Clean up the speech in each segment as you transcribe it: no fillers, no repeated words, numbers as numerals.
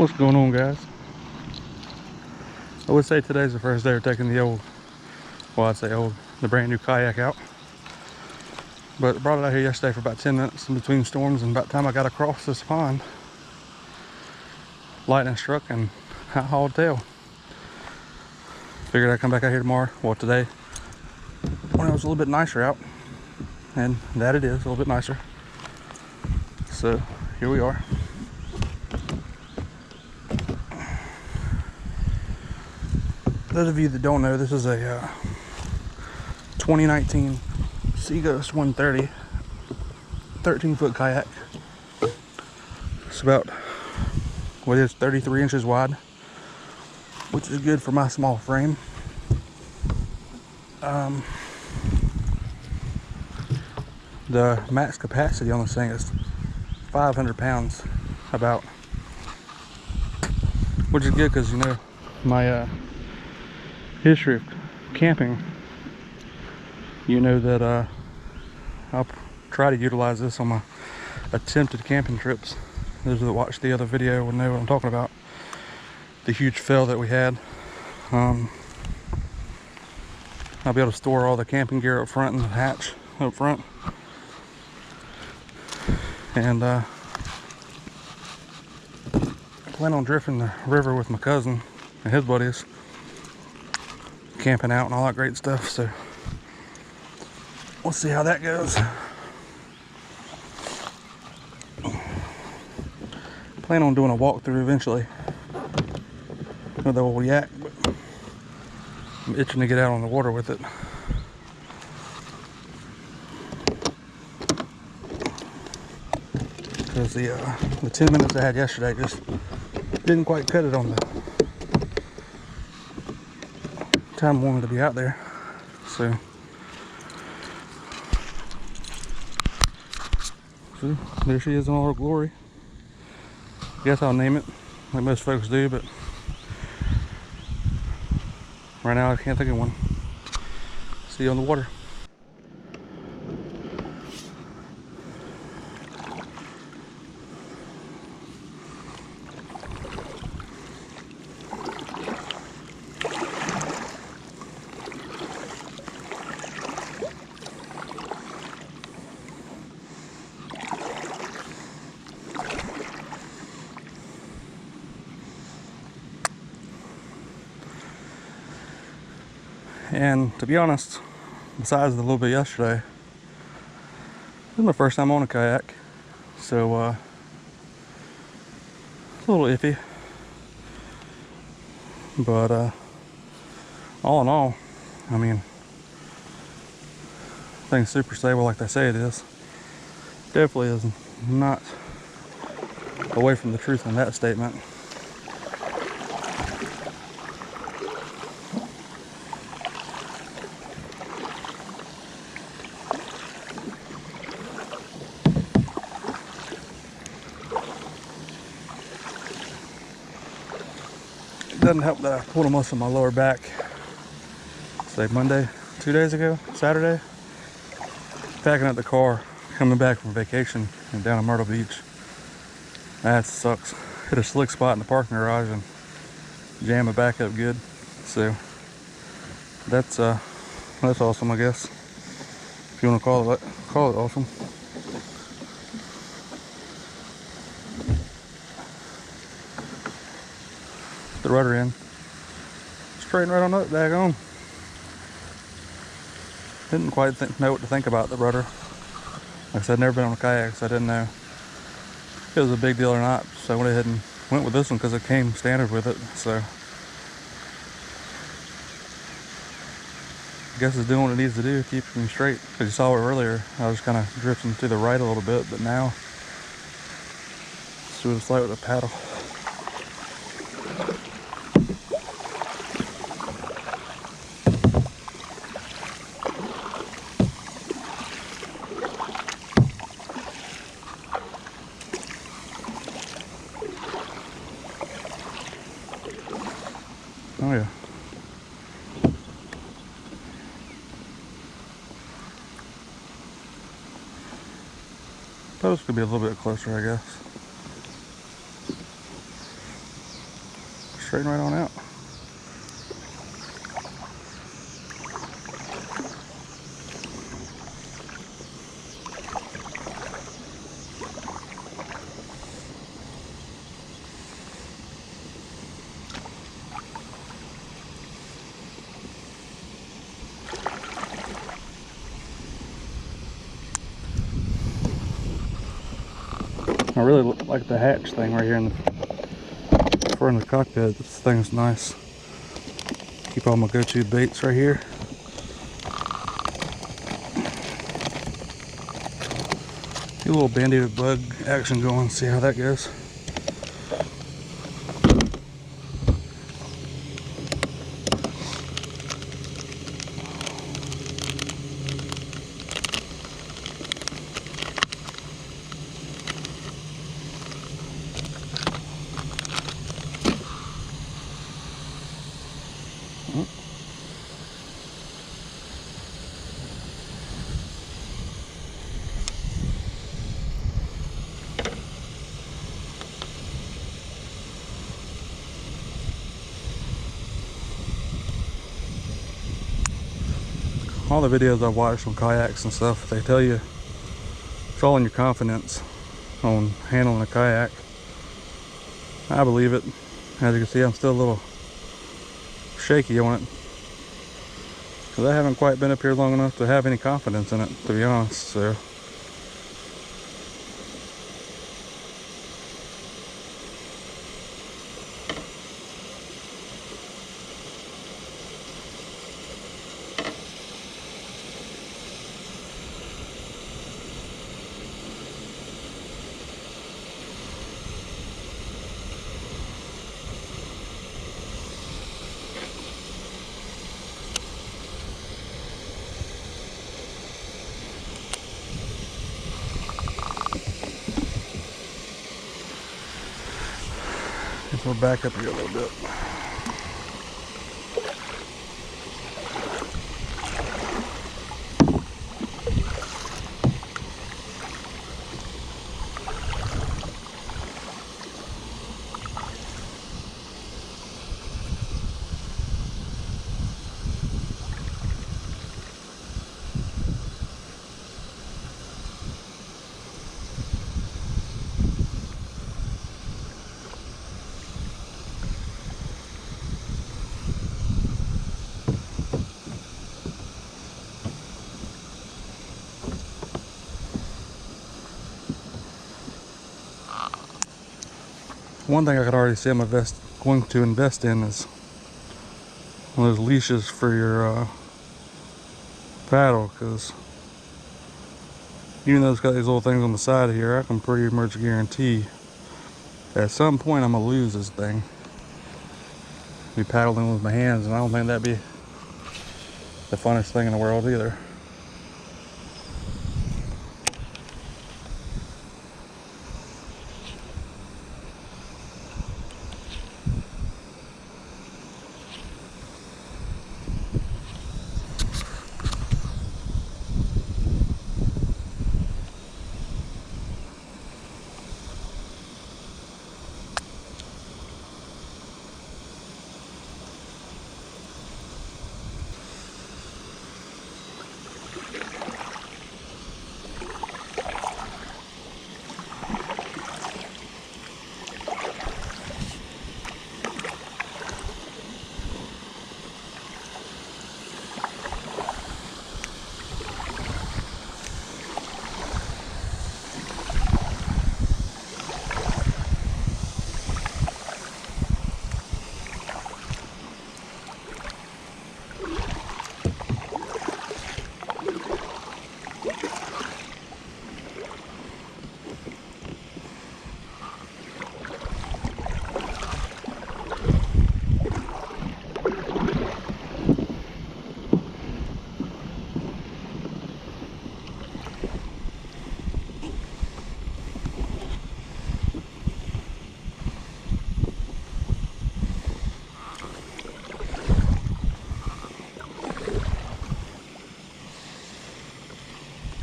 What's going on, guys? I would say today's the first day of taking the brand new kayak out. But I brought it out here yesterday for about 10 minutes in between storms, and about the time I got across this pond, lightning struck and I hauled tail. Figured I'd come back out here tomorrow, well today, when it was a little bit nicer out. And that it is, a little bit nicer. So here we are. Those of you that don't know, this is a 2019 Seaghost 130 13-foot kayak. It's about, what is 33 inches wide, which is good for my small frame. The max capacity on this thing is 500 pounds about, which is good because, you know, my history of camping, you know that I'll try to utilize this on my attempted camping trips. Those that watched the other video will know what I'm talking about. The huge fail that we had. I'll be able to store all the camping gear up front in the hatch up front. And I plan on drifting the river with my cousin and his buddies, camping out and all that great stuff, so we'll see how that goes. Plan on doing a walkthrough eventually with the old yak, but I'm itching to get out on the water with it. Because the 10 minutes I had yesterday just didn't quite cut it on the time I wanted to be out there. So there she is in all her glory. Guess I'll name it like most folks do, but right now I can't think of one. See you on the water. And to be honest, besides the little bit yesterday, this is my first time on a kayak, so it's a little iffy. But all in all, I mean, thing's super stable like they say it is. Definitely is not away from the truth in that statement. Doesn't help that I pulled a muscle in my lower back, say Monday, 2 days ago, Saturday, packing up the car, coming back from vacation and down in Myrtle Beach. That sucks. Hit a slick spot in the parking garage and jam my back up good. So that's awesome, I guess, if you want to call it awesome. The rudder in, straighten right on up, daggone. Didn't quite know what to think about the rudder. Like I said, never been on a kayak, so I didn't know if it was a big deal or not. So I went ahead and went with this one because it came standard with it. So I guess it's doing what it needs to do, keep me straight. Because you saw it earlier, I was kind of drifting to the right a little bit, but now it's doing it slight with a paddle. Oh yeah. Those could be a little bit closer, I guess. straighten right on out. I really like the hatch thing right here in the front of the cockpit. This thing's nice. Keep all my go-to baits right here. Get a little banded bug action going, see how that goes. All the videos I've watched on kayaks and stuff, they tell you it's all in your confidence on handling a kayak. I believe it. As you can see, I'm still a little shaky on it, because I haven't quite been up here long enough to have any confidence in it, to be honest. So we're back up here a little bit. One thing I could already see I'm going to invest in is one of those leashes for your paddle, because even though it's got these little things on the side here, I can pretty much guarantee that at some point I'm going to lose this thing. Be paddling with my hands, and I don't think that'd be the funnest thing in the world either.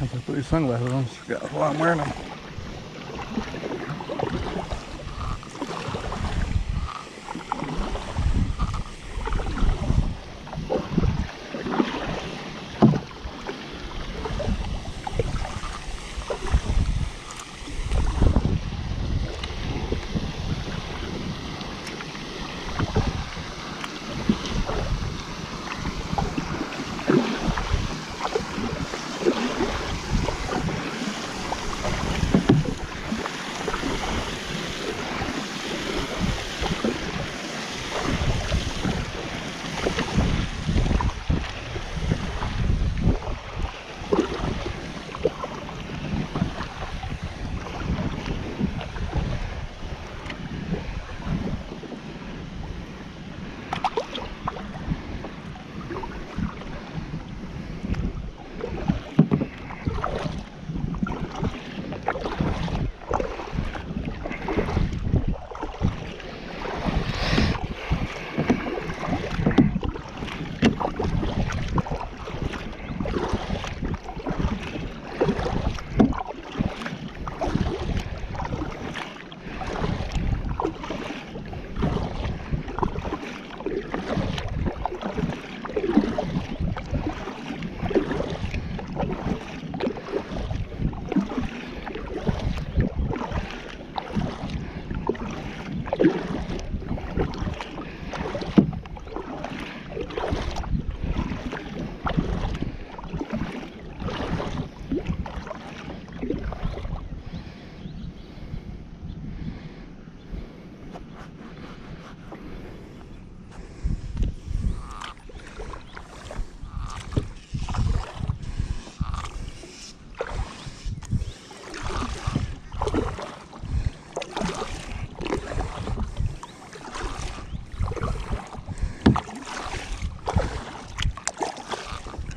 I have to put these sunglasses on while I'm wearing them.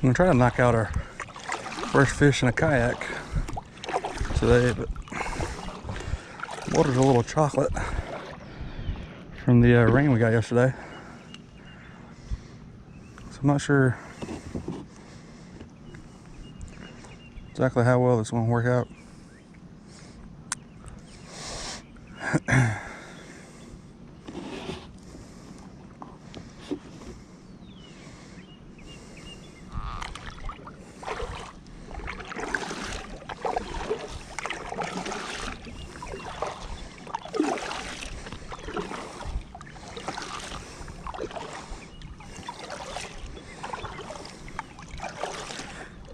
I'm gonna try to knock out our first fish in a kayak today, but the water's a little chocolate from the rain we got yesterday. So I'm not sure exactly how well this is gonna work out.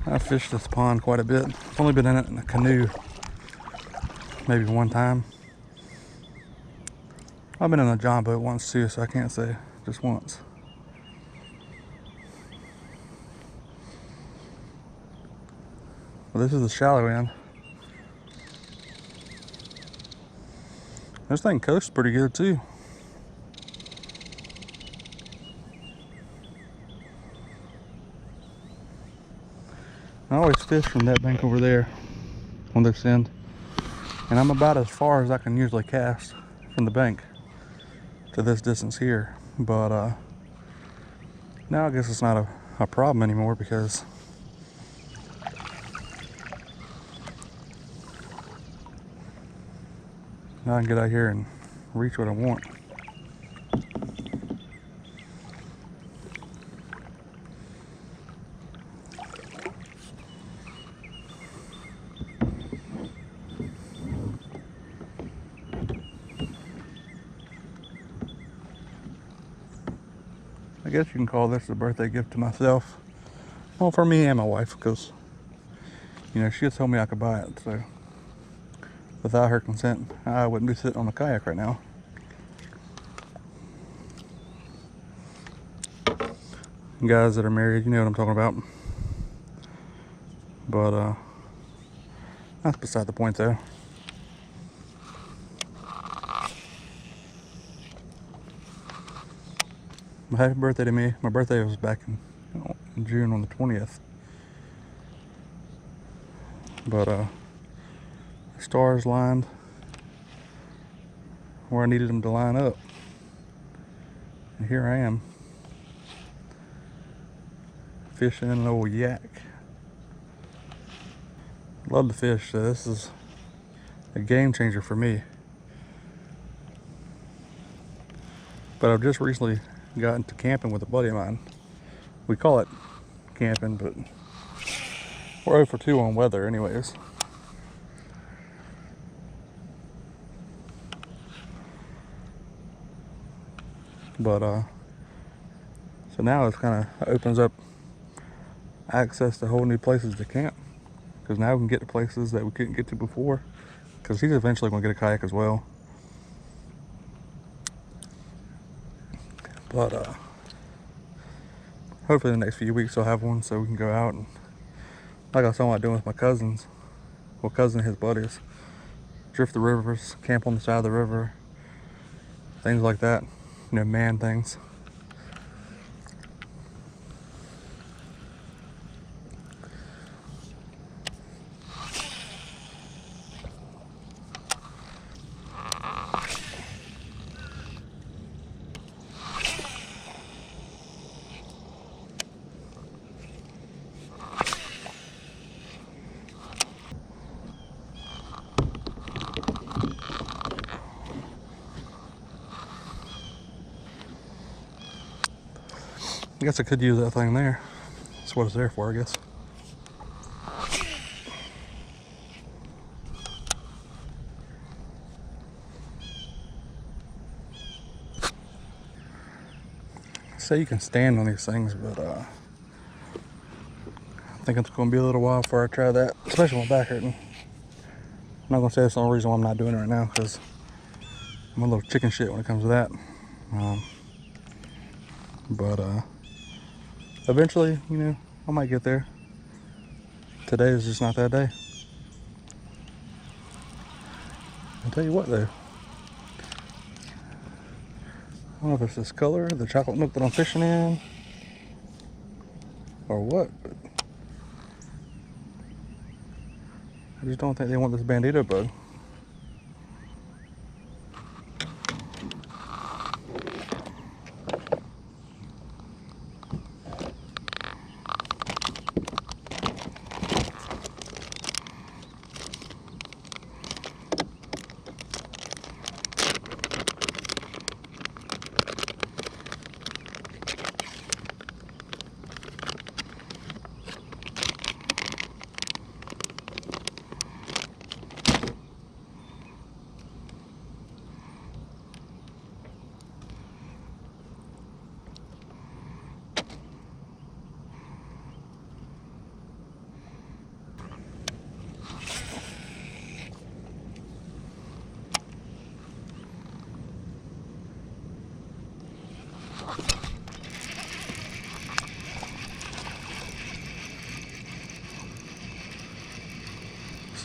I fished this pond quite a bit. I've only been in it in a canoe maybe one time. I've been in a john boat once too, so I can't say just once. Well, this is the shallow end. This thing coasts pretty good too. I always fish from that bank over there on this end, and I'm about as far as I can usually cast from the bank to this distance here. But now I guess it's not a problem anymore, because now I can get out here and reach what I want. I guess you can call this a birthday gift to myself. Well, for me and my wife, because, you know, she had told me I could buy it, so without her consent, I wouldn't be sitting on the kayak right now. Guys that are married, you know what I'm talking about. But that's beside the point though. Happy birthday to me. My birthday was back in June on the 20th. But the stars lined where I needed them to line up. And here I am, fishing an old yak. Love to fish, so this is a game changer for me. But I've just recently got into camping with a buddy of mine. We call it camping, but we're 0 for 2 on weather anyways. But so now it's kind of opens up access to whole new places to camp, because now we can get to places that we couldn't get to before, because he's eventually going to get a kayak as well. But hopefully in the next few weeks I'll have one, so we can go out and, like I was talking about doing with my cousins, well, cousin and his buddies, drift the rivers, camp on the side of the river, things like that, you know, man things. I guess I could use that thing there. That's what it's there for, I guess. Say you can stand on these things, but I think it's going to be a little while before I try that, especially with my back hurting. I'm not going to say that's the only reason why I'm not doing it right now, because I'm a little chicken shit when it comes to that. But eventually, you know, I might get there. Today is just not that day. I'll tell you what though, I don't know if it's this color, the chocolate milk that I'm fishing in, or what, but I just don't think they want this bandito bug.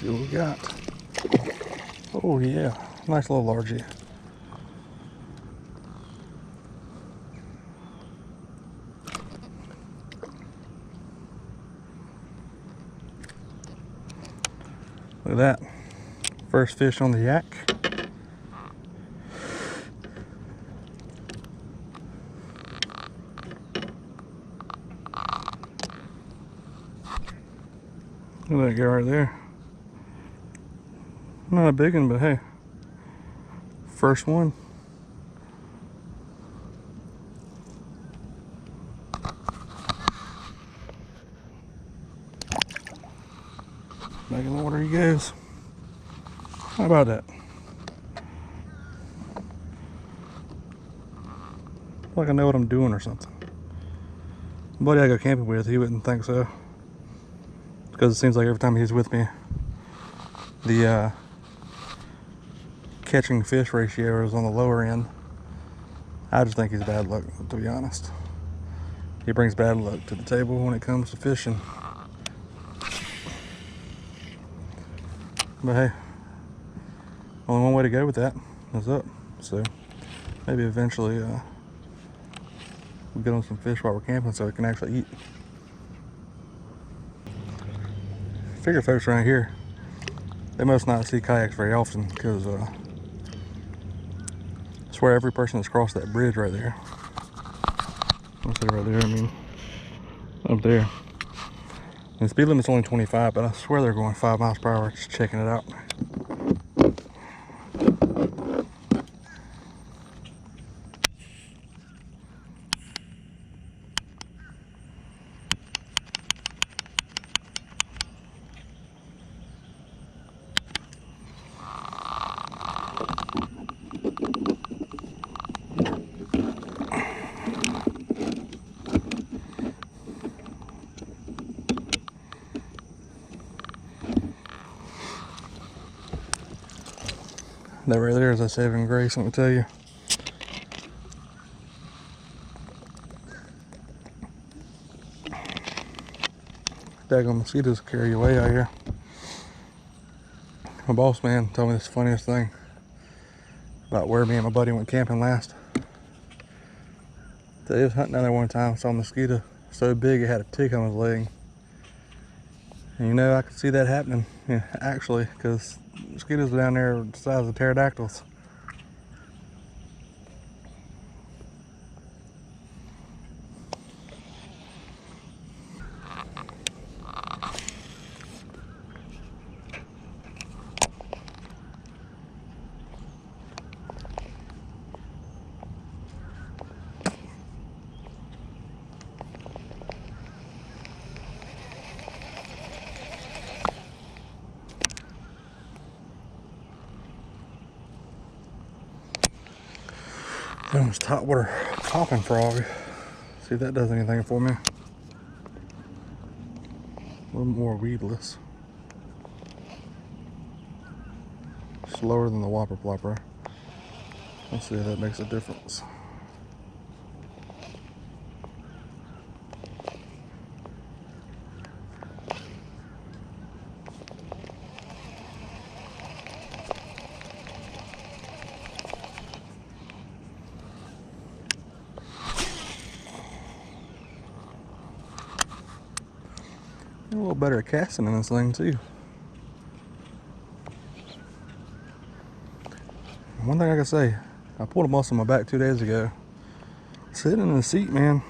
See what we got. Oh yeah, nice little largie. Look at that. First fish on the yak. Look at that guy right there. Not a big one, but hey, first one. Back in the water he goes. How about that? Like I know what I'm doing or something. The buddy I go camping with, he wouldn't think so. Because it seems like every time he's with me, the catching fish ratio is on the lower end. I just think he's bad luck, to be honest. He brings bad luck to the table when it comes to fishing. But hey, only one way to go with that is up. So maybe eventually we'll get on some fish while we're camping so we can actually eat. Figure folks around here, they must not see kayaks very often because I swear every person that's crossed that bridge right there, I say right there, I mean up there. And the speed limit's only 25, but I swear they're going 5 miles per hour just checking it out. That right there is a saving grace, let me tell you. Daggone mosquitoes carry you away out here. My boss man told me this funniest thing about where me and my buddy went camping last. So he was hunting down there one time, saw a mosquito so big it had a tick on his leg. And you know, I could see that happening, yeah, actually, because mosquitoes down there are the size of pterodactyls. That was top water popping frog. See if that does anything for me. A little more weedless. Slower than the whopper plopper. Let's see if that makes a difference. a little better at casting in this thing too. One thing I can say, I pulled a muscle in my back 2 days ago. Sitting in the seat, man,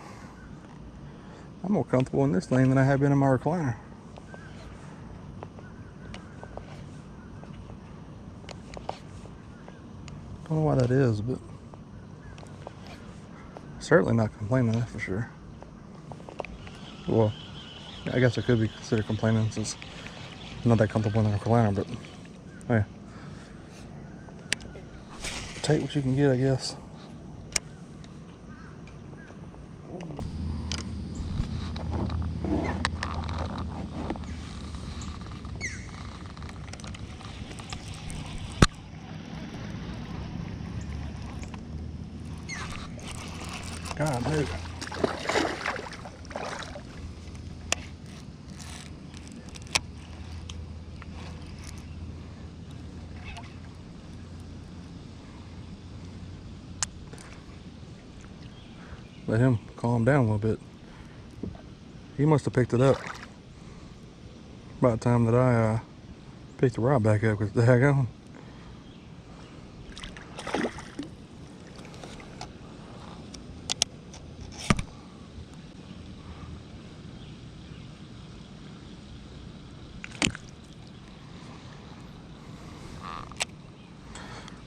I'm more comfortable in this thing than I have been in my recliner. Don't know why that is, but certainly not complaining, that's for sure. Well, I guess I could be considered complaining since I'm not that comfortable in the recliner, but hey, take what you can get, I guess. God, dude. Let him calm down a little bit. He must have picked it up by the time that I picked the rod back up, because daggone.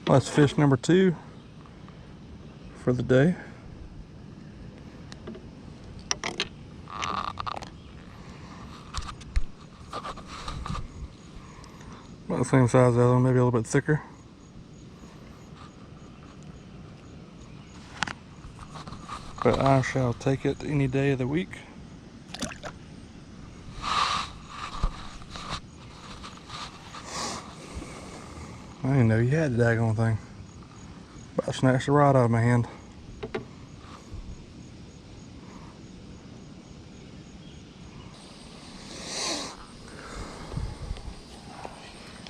Well, that's fish number 2 for the day. About the same size as the other one, maybe a little bit thicker. But I shall take it any day of the week. I didn't know you had the daggone thing. About to snatch the rod out of my hand.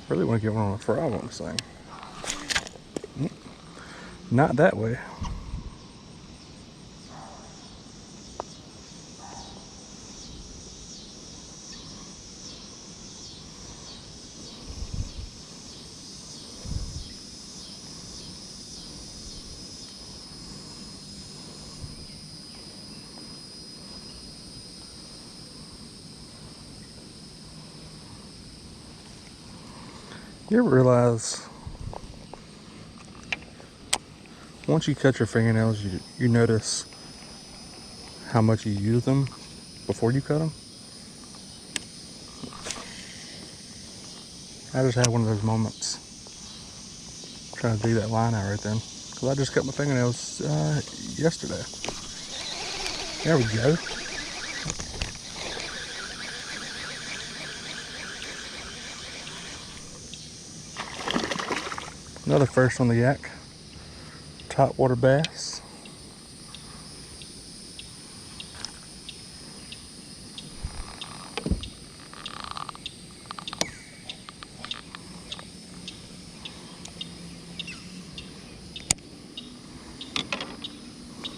Really want to get one on a fry on this thing. Not that way. You ever realize once you cut your fingernails, you notice how much you use them before you cut them? I just had one of those moments trying to dig that line out right then, because I just cut my fingernails yesterday. There we go. Another first on the yak. Topwater bass.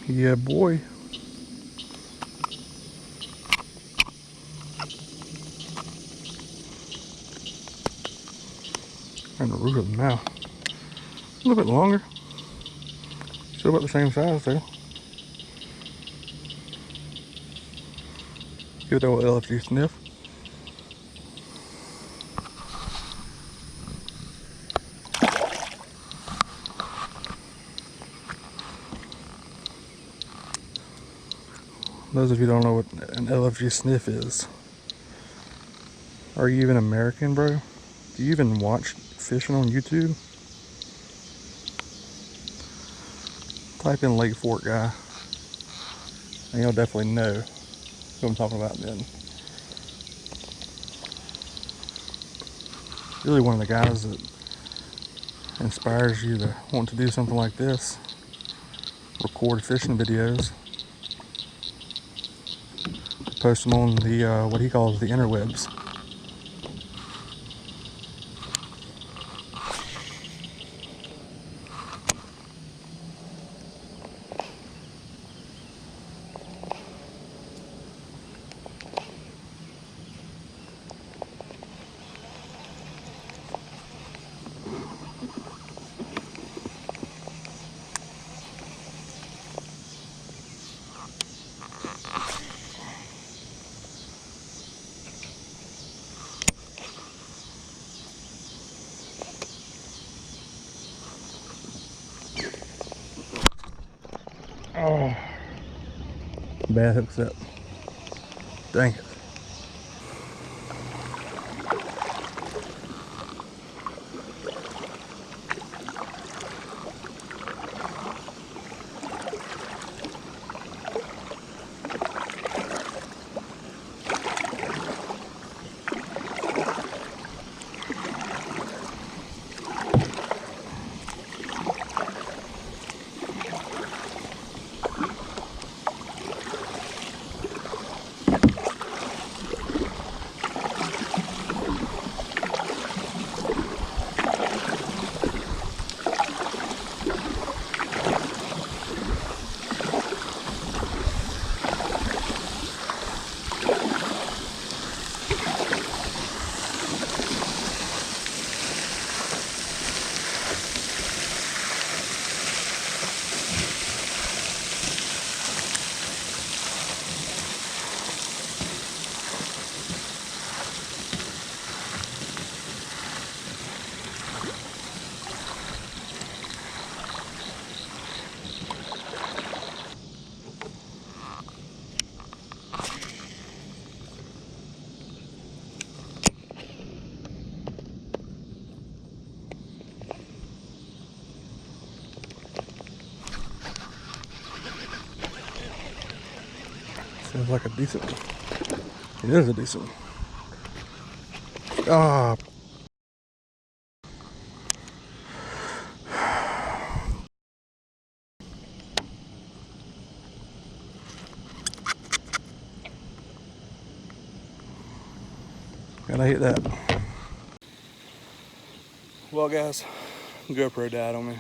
Yeah, boy. And the root of the mouth. A little bit longer. Still about the same size though. Give it a little LFG sniff. Those of you who don't know what an LFG sniff is, are you even American, bro? Do you even watch fishing on YouTube? Type in Lake Fork guy, and you'll definitely know who I'm talking about then. Really one of the guys that inspires you to want to do something like this. Record fishing videos. Post them on the, what he calls the interwebs. Bad hook set. Dang it. Sounds like a decent one. It is a decent one. Ah, and I hit that. Well, guys, GoPro died on me.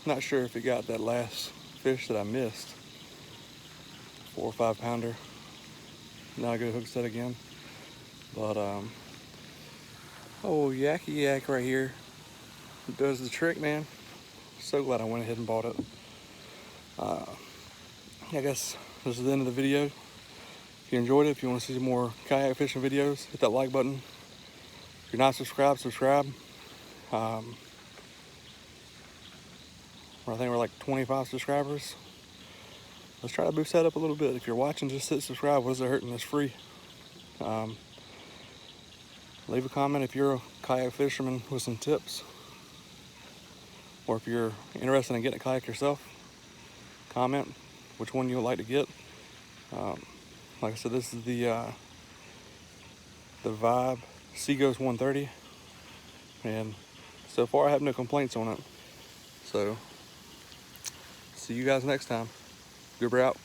Not sure if it got that last fish that I missed. 4 or 5 pounder. Not a good hook set again. But oh, Yaky Yak right here does the trick, man. So glad I went ahead and bought it. I guess this is the end of the video. If you enjoyed it, if you want to see some more kayak fishing videos, hit that like button. If you're not subscribed, subscribe. I think we're like 25 subscribers. Let's try to boost that up a little bit. If you're watching, just hit subscribe. What is it hurting? It's free. Leave a comment if you're a kayak fisherman with some tips, or if you're interested in getting a kayak yourself. Comment which one you would like to get. Like I said, this is the Vibe Seaghost 130, and so far I have no complaints on it. So see you guys next time. Goober out.